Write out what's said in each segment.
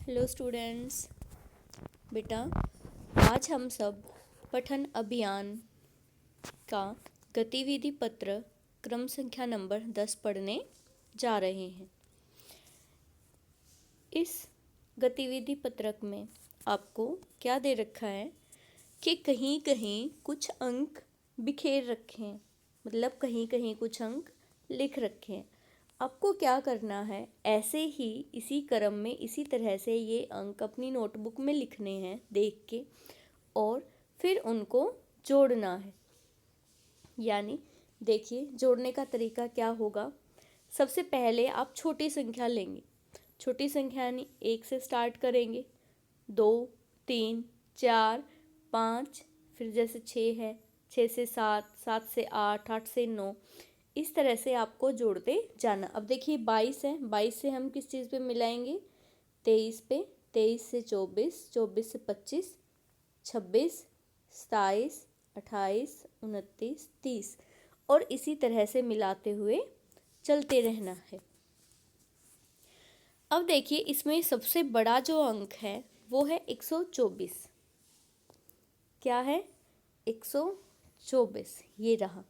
Hello students. बेटा, आज हम सब पठन अभियान का गतिविधि पत्र क्रम संख्या नंबर 10 पढ़ने जा रहे हैं। इस गतिविधि पत्रक में आपको क्या दे रखा है कि कहीं कहीं कुछ अंक बिखेर रखे हैं, मतलब कहीं कहीं कुछ अंक लिख रखे हैं। आपको क्या करना है, ऐसे ही इसी क्रम में इसी तरह से ये अंक अपनी नोटबुक में लिखने हैं देख के, और फिर उनको जोड़ना है। यानी देखिए, जोड़ने का तरीका क्या होगा। सबसे पहले आप छोटी संख्या लेंगे। छोटी संख्या यानी 1 से स्टार्ट करेंगे, 2, 3, 4, 5, फिर जैसे 6 है, 6 से 7, 7 से 8, 8 से 9, इस तरह से आपको जोड़ते जाना। अब देखिए 22 है, 22 से हम किस चीज़ पे मिलाएंगे, 23 पे, 23 से 24, 24 से 25, 26, 27, 28, 29, 30, और इसी तरह से मिलाते हुए चलते रहना है। अब देखिए, इसमें सबसे बड़ा जो अंक है वो है 124। क्या है? 124, ये रहा।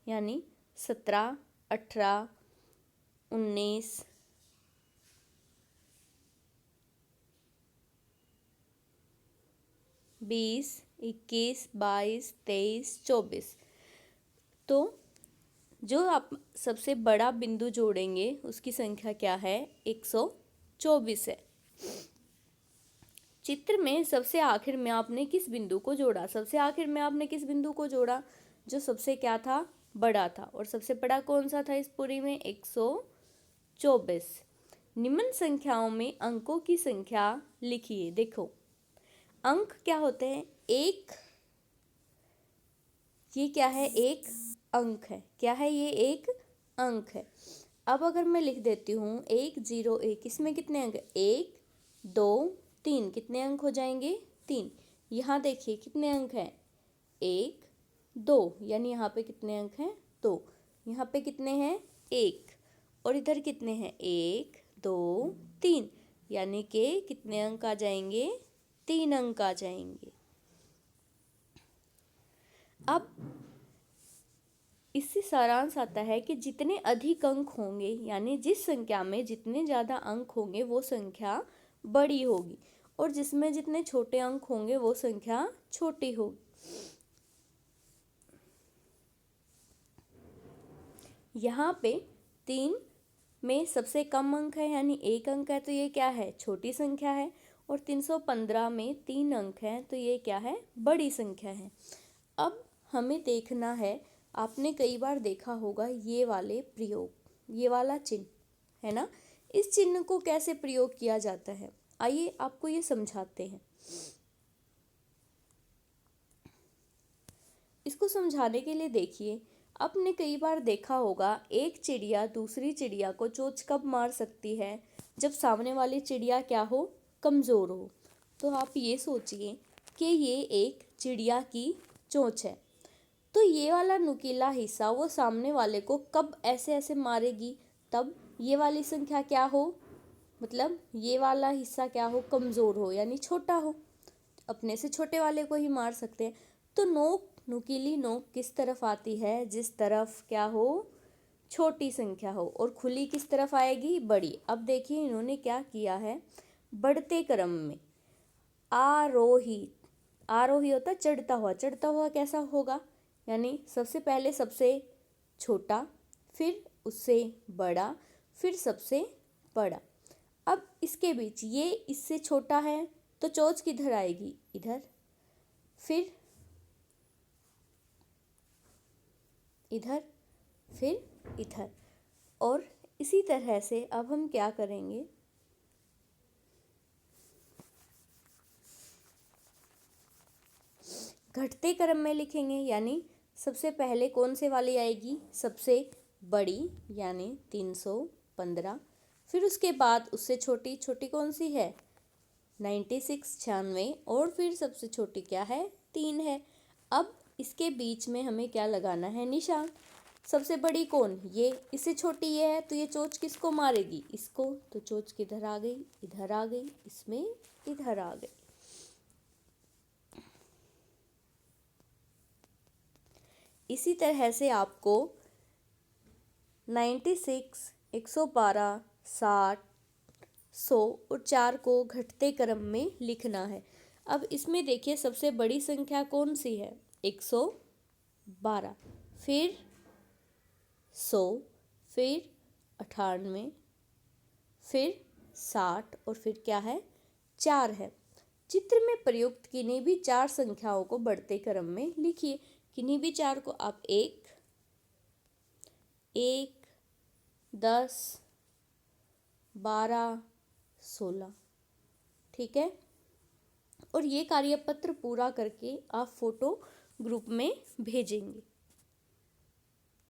यानी 17, 18, 19, 20, 21, 22, 23, 24। तो जो आप सबसे बड़ा बिंदु जोड़ेंगे उसकी संख्या क्या है? 124 है। चित्र में सबसे आखिर में आपने किस बिंदु को जोड़ा? सबसे आखिर में आपने किस बिंदु को जोड़ा? जो सबसे क्या था? बड़ा था। और सबसे बड़ा कौन सा था इस पूरी में? 124। निम्न संख्याओं में अंकों की संख्या लिखिए। देखो, अंक क्या होते हैं? एक, ये क्या है? एक अंक है। क्या है ये? एक अंक है। अब अगर मैं लिख देती हूँ 101, इसमें कितने अंक? 1, 2, 3, कितने अंक हो जाएंगे? 3। यहाँ देखिए कितने अंक हैं? 1, 2, यानी यहाँ पे कितने अंक हैं? 2। यहाँ पे कितने हैं? 1। और इधर कितने हैं? 1, 2, 3, यानी कि कितने अंक आ जाएंगे? 3 अंक आ जाएंगे। अब इससे सारांश आता है कि जितने अधिक अंक होंगे, यानी जिस संख्या में जितने ज़्यादा अंक होंगे वो संख्या बड़ी होगी, और जिसमें जितने छोटे अंक होंगे वो संख्या छोटी होगी। यहाँ पे 3 में सबसे कम अंक है, यानी 1 अंक है, तो ये क्या है? छोटी संख्या है। और 315 में 3 अंक हैं, तो ये क्या है? बड़ी संख्या है। अब हमें देखना है, आपने कई बार देखा होगा ये वाले प्रयोग, ये वाला चिन्ह है ना, इस चिन्ह को कैसे प्रयोग किया जाता है, आइए आपको ये समझाते हैं। इसको समझाने के लिए देखिए, आपने कई बार देखा होगा एक चिड़िया दूसरी चिड़िया को चोंच कब मार सकती है? जब सामने वाली चिड़िया क्या हो? कमज़ोर हो। तो आप ये सोचिए कि ये एक चिड़िया की चोंच है, तो ये वाला नुकीला हिस्सा वो सामने वाले को कब ऐसे ऐसे मारेगी? तब ये वाली संख्या क्या हो? मतलब ये वाला हिस्सा क्या हो? कमज़ोर हो, यानी छोटा हो। अपने से छोटे वाले को ही मार सकते हैं। तो नोक, नुकीली नोक किस तरफ आती है? जिस तरफ क्या हो? छोटी संख्या हो। और खुली किस तरफ आएगी? बड़ी। अब देखिए इन्होंने क्या किया है, बढ़ते क्रम में आरोही, आरोही होता चढ़ता हुआ, चढ़ता हुआ कैसा होगा? यानी सबसे पहले सबसे छोटा, फिर उससे बड़ा, फिर सबसे बड़ा। अब इसके बीच ये इससे छोटा है, तो चोंच किधर आएगी? इधर, फिर इधर, फिर इधर। और इसी तरह से अब हम क्या करेंगे, घटते क्रम में लिखेंगे। यानी सबसे पहले कौन से वाली आएगी? सबसे बड़ी, यानी 315। फिर उसके बाद उससे छोटी, छोटी कौन सी है? 96, 96। और फिर सबसे छोटी क्या है? 3 है। अब इसके बीच में हमें क्या लगाना है? निशान। सबसे बड़ी कौन? ये। इससे छोटी ये है तो ये चोंच किसको मारेगी? इसको। तो चोंच किधर आ गई? इधर आ गई, इसमें इधर आ गई। इसी तरह से आपको 96, 112, 60, 100 और 4 को घटते क्रम में लिखना है। अब इसमें देखिए सबसे बड़ी संख्या कौन सी है? 112, फिर 100, फिर 98, फिर 60 और फिर क्या है? 4 है। चित्र में प्रयुक्त किन्हीं भी 4 संख्याओं को बढ़ते क्रम में लिखिए। किन्हीं भी 4 को आप 1, 10, 12, 16, ठीक है। और ये कार्यपत्र पूरा करके आप फोटो ग्रुप में भेजेंगे।